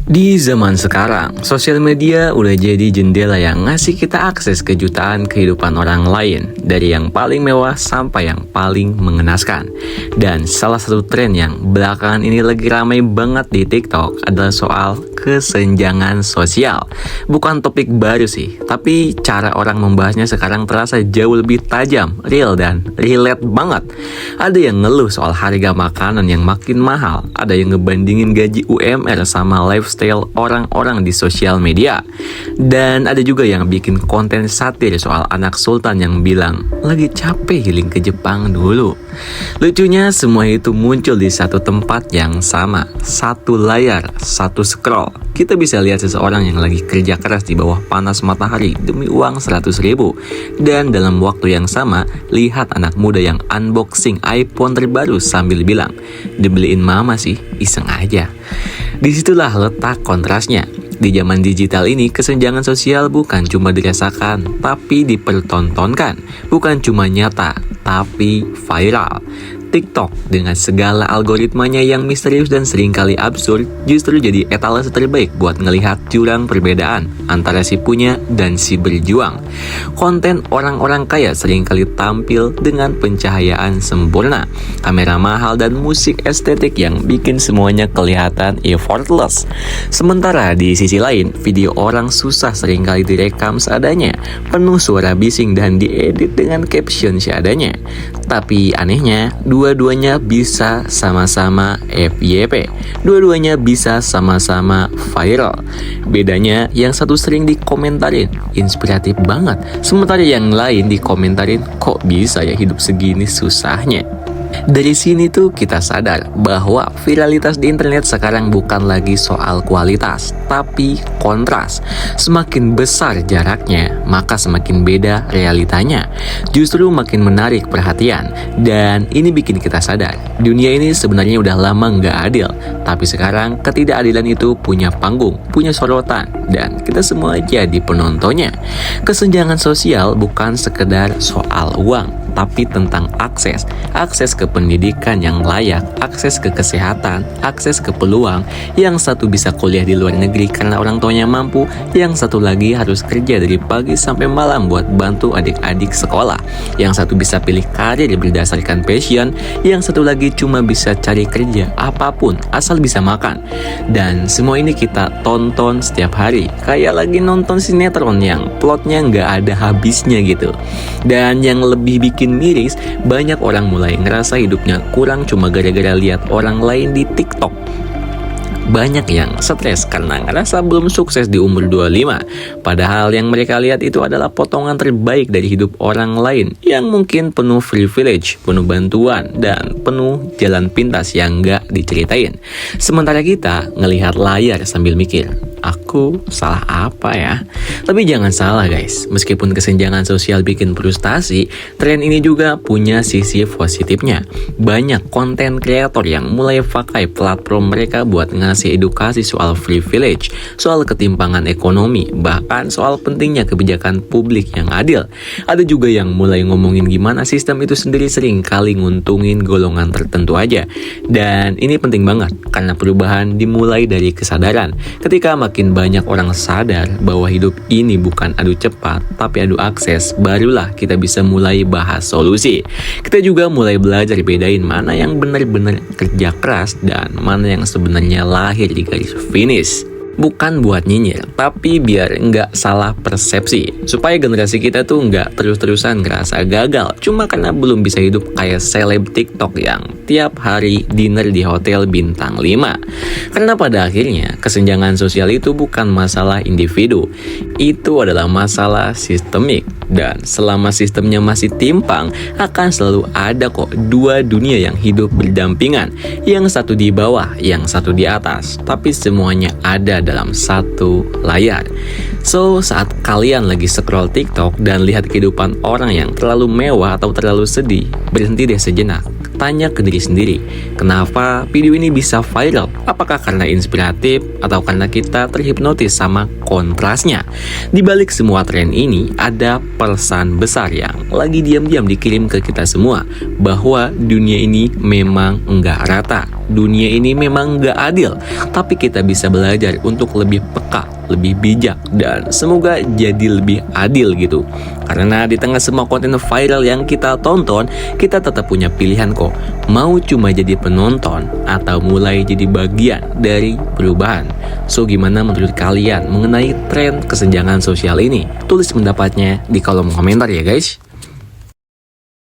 Di zaman sekarang, sosial media udah jadi jendela yang ngasih kita akses ke jutaan kehidupan orang lain, dari yang paling mewah sampai yang paling mengenaskan. Dan salah satu tren yang belakangan ini lagi ramai banget di TikTok adalah soal kesenjangan sosial. Bukan topik baru sih, tapi cara orang membahasnya sekarang terasa jauh lebih tajam, real, dan relate banget. Ada yang ngeluh soal harga makanan yang makin mahal, ada yang ngebandingin gaji UMR sama lifestyle orang-orang di sosial media. Dan ada juga yang bikin konten satir soal anak sultan yang bilang, lagi capek healing ke Jepang dulu. Lucunya semua itu muncul di satu tempat yang sama, satu layar, satu scroll. Kita bisa lihat seseorang yang lagi kerja keras di bawah panas matahari demi uang 100.000. Dan dalam waktu yang sama, lihat anak muda yang unboxing iPhone terbaru sambil bilang, dibeliin mama sih, iseng aja. Disitulah letak kontrasnya. Di zaman digital ini, kesenjangan sosial bukan cuma dirasakan, tapi dipertontonkan. Bukan cuma nyata, tapi viral. TikTok dengan segala algoritmanya yang misterius dan seringkali absurd justru jadi etalase terbaik buat ngelihat jurang perbedaan antara si punya dan si berjuang. Konten orang-orang kaya seringkali tampil dengan pencahayaan sempurna, kamera mahal dan musik estetik yang bikin semuanya kelihatan effortless. Sementara di sisi lain, video orang susah seringkali direkam seadanya, penuh suara bising dan diedit dengan caption seadanya. Tapi anehnya, dua-duanya bisa sama-sama FYP. Dua-duanya bisa sama-sama viral. Bedanya, yang satu sering dikomentarin, inspiratif banget. Sementara yang lain dikomentarin, kok bisa ya hidup segini susahnya. Dari sini tuh kita sadar bahwa viralitas di internet sekarang bukan lagi soal kualitas, tapi kontras. Semakin besar jaraknya, maka semakin beda realitanya. Justru makin menarik perhatian. Dan ini bikin kita sadar, dunia ini sebenarnya udah lama nggak adil. Tapi sekarang ketidakadilan itu punya panggung, punya sorotan, dan kita semua jadi penontonnya. Kesenjangan sosial bukan sekedar soal uang, tapi tentang akses ke pendidikan yang layak, akses ke kesehatan, akses ke peluang. Yang satu bisa kuliah di luar negeri karena orang tuanya mampu, yang satu lagi harus kerja dari pagi sampai malam buat bantu adik-adik sekolah. Yang satu bisa pilih karir berdasarkan passion, yang satu lagi cuma bisa cari kerja apapun asal bisa makan. Dan semua ini kita tonton setiap hari, kayak lagi nonton sinetron yang plotnya nggak ada habisnya gitu. Dan yang lebih bikin miris, banyak orang mulai ngerasa hidupnya kurang cuma gara-gara lihat orang lain di TikTok. Banyak yang stres karena ngerasa belum sukses di umur 25. Padahal yang mereka lihat itu adalah potongan terbaik dari hidup orang lain yang mungkin penuh privilege, penuh bantuan, dan penuh jalan pintas yang gak diceritain. Sementara kita ngelihat layar sambil mikir, aku salah apa ya? Tapi jangan salah guys, meskipun kesenjangan sosial bikin frustasi, tren ini juga punya sisi positifnya. Banyak konten kreator yang mulai pakai platform mereka buat ngasih edukasi soal privilege, soal ketimpangan ekonomi, bahkan soal pentingnya kebijakan publik yang adil. Ada juga yang mulai ngomongin gimana sistem itu sendiri sering kali nguntungin golongan tertentu aja. Dan ini penting banget, karena perubahan dimulai dari kesadaran. Ketika makin banyak orang sadar bahwa hidup ini bukan adu cepat, tapi adu akses, barulah kita bisa mulai bahas solusi. Kita juga mulai belajar bedain mana yang benar-benar kerja keras dan mana yang sebenarnya lahir di garis finish. Bukan buat nyinyir, tapi biar nggak salah persepsi. Supaya generasi kita tuh nggak terus-terusan ngerasa gagal cuma karena belum bisa hidup kayak seleb TikTok yang tiap hari dinner di hotel bintang 5. Karena pada akhirnya, kesenjangan sosial itu bukan masalah individu. Itu adalah masalah sistemik. Dan selama sistemnya masih timpang, akan selalu ada kok dua dunia yang hidup berdampingan. Yang satu di bawah, yang satu di atas. Tapi semuanya ada dalam satu layar. So, saat kalian lagi scroll TikTok dan lihat kehidupan orang yang terlalu mewah atau terlalu sedih, berhenti deh sejenak. Tanya ke diri sendiri, kenapa video ini bisa viral? Apakah karena inspiratif atau karena kita terhipnotis sama kontrasnya? Di balik semua tren ini, ada pesan besar yang lagi diam-diam dikirim ke kita semua, bahwa dunia ini memang enggak rata. dunia ini memang gak adil, tapi kita bisa belajar untuk lebih peka, lebih bijak, dan semoga jadi lebih adil gitu. Karena di tengah semua konten viral yang kita tonton, kita tetap punya pilihan kok. Mau cuma jadi penonton atau mulai jadi bagian dari perubahan. So gimana menurut kalian mengenai tren kesenjangan sosial ini? Tulis pendapatnya di kolom komentar ya guys.